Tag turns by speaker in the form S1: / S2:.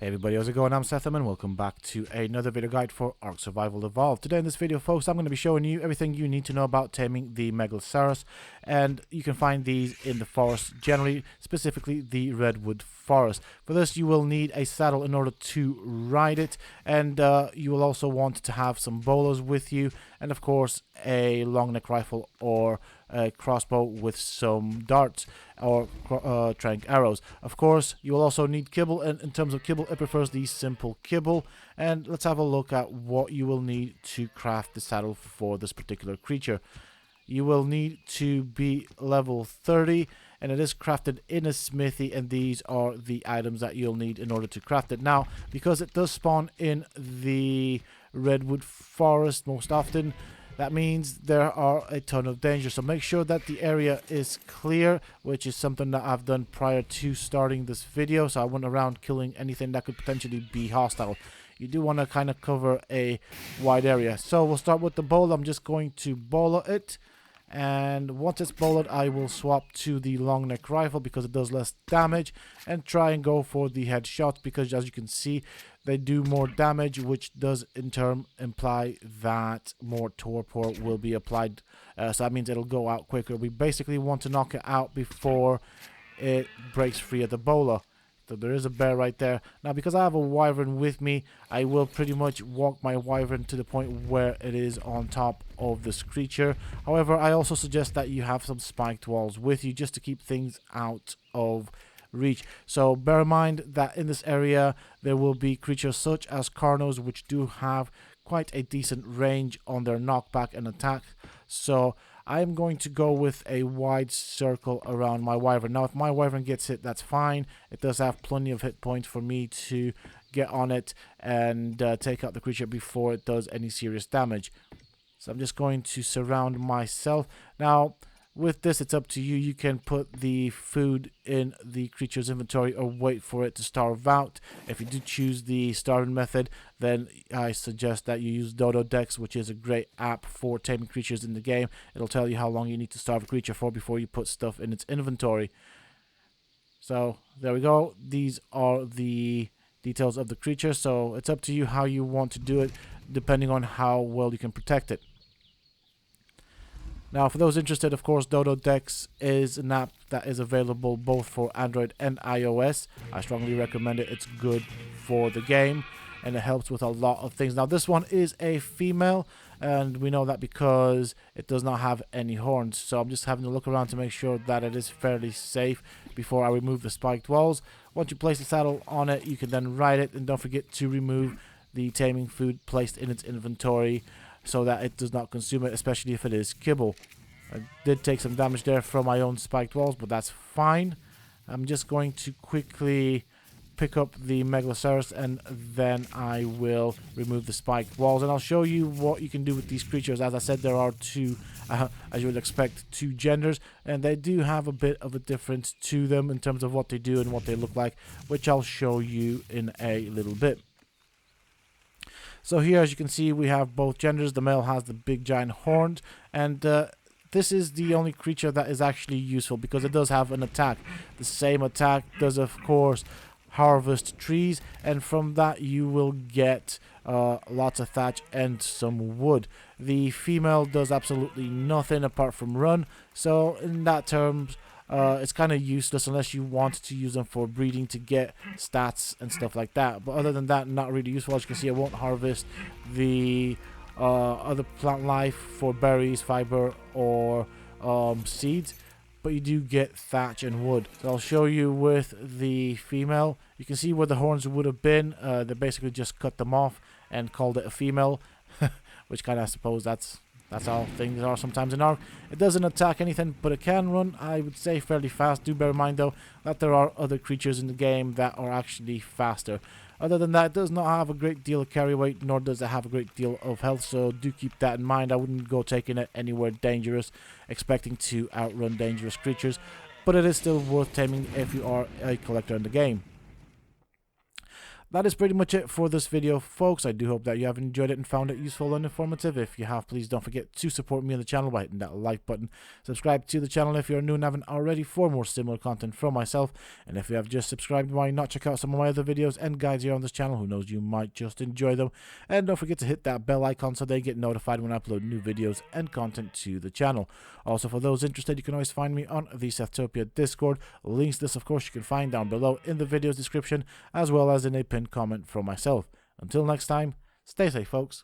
S1: Hey everybody, how's it going? I'm Sethum and welcome back to another video guide for Ark Survival Evolved. Today in this video, folks, I'm going to be showing you everything you need to know about taming the Megaloceros, and you can find these in the forest, generally, specifically the redwood forest. For this, you will need a saddle in order to ride it, and you will also want to have some bolas with you, and of course, a long neck rifle or a crossbow with some darts or trank arrows. Of course, you will also need kibble, and in terms of kibble, it prefers the simple kibble. And let's have a look at what you will need to craft the saddle for this particular creature. You will need to be level 30, and it is crafted in a smithy, and these are the items that you'll need in order to craft it. Now, because it does spawn in the redwood forest most often, that means there are a ton of danger, so make sure that the area is clear, which is something that I've done prior to starting this video, so I went around killing anything that could potentially be hostile. You do want to kind of cover a wide area. So we'll start with the bola. I'm just going to bola it, and once it's bolaed, I will swap to the long neck rifle because it does less damage, and try and go for the headshots because, as you can see, they do more damage, which does in turn imply that more torpor will be applied. So that means it'll go out quicker. We basically want to knock it out before it breaks free of the bola. So there is a bear right there. Now, because I have a wyvern with me, I will pretty much walk my wyvern to the point where it is on top of this creature. However, I also suggest that you have some spiked walls with you just to keep things out of reach. So bear in mind that in this area there will be creatures such as Carnos, which do have quite a decent range on their knockback and attack. So I'm going to go with a wide circle around my wyvern. Now, if my wyvern gets hit, that's fine. It does have plenty of hit points for me to get on it and take out the creature before it does any serious damage. So I'm just going to surround myself. Now, with this, it's up to you. You can put the food in the creature's inventory or wait for it to starve out. If you do choose the starving method, then I suggest that you use Dodo Dex, which is a great app for taming creatures in the game. It'll tell you how long you need to starve a creature for before you put stuff in its inventory. So there we go. These are the details of the creature. So it's up to you how you want to do it, depending on how well you can protect it. Now, for those interested, of course, Dodo Dex is an app that is available both for Android and iOS. I strongly recommend it. It's good for the game, and it helps with a lot of things. Now, this one is a female, and we know that because it does not have any horns. So I'm just having a look around to make sure that it is fairly safe before I remove the spiked walls. Once you place the saddle on it, you can then ride it, and don't forget to remove the taming food placed in its inventory so that it does not consume it, especially if it is kibble. I did take some damage there from my own spiked walls, but that's fine. I'm just going to quickly pick up the Megaloceros, and then I will remove the spiked walls. And I'll show you what you can do with these creatures. As I said, there are two, as you would expect, two genders, and they do have a bit of a difference to them in terms of what they do and what they look like, which I'll show you in a little bit. So here, as you can see, we have both genders. The male has the big giant horns, and this is the only creature that is actually useful because it does have an attack. The same attack does, of course, harvest trees, and from that you will get lots of thatch and some wood. The female does absolutely nothing apart from run, so in that terms, it's kind of useless unless you want to use them for breeding to get stats and stuff like that. But other than that, not really useful. As you can see, I won't harvest the other plant life for berries, fiber, or seeds. But you do get thatch and wood. So I'll show you with the female. You can see where the horns would have been. They basically just cut them off and called it a female. Which kind of, I suppose, that's how things are sometimes in Ark. It doesn't attack anything, but it can run, I would say, fairly fast. Do bear in mind, though, that there are other creatures in the game that are actually faster. Other than that, it does not have a great deal of carry weight, nor does it have a great deal of health, so do keep that in mind. I wouldn't go taking it anywhere dangerous, expecting to outrun dangerous creatures, but it is still worth taming if you are a collector in the game. that is pretty much it for this video, folks. I do hope that you have enjoyed it and found it useful and informative. If you have, please don't forget to support me on the channel by hitting that like button. Subscribe to the channel if you're new and haven't already for more similar content from myself. And if you have just subscribed, why not check out some of my other videos and guides here on this channel? Who knows, you might just enjoy them. And don't forget to hit that bell icon so they get notified when I upload new videos and content to the channel. Also, for those interested, you can always find me on the Sethtopia Discord. Links to this, of course, you can find down below in the video's description, as well as in a pinned comment from myself. Until next time, stay safe, folks.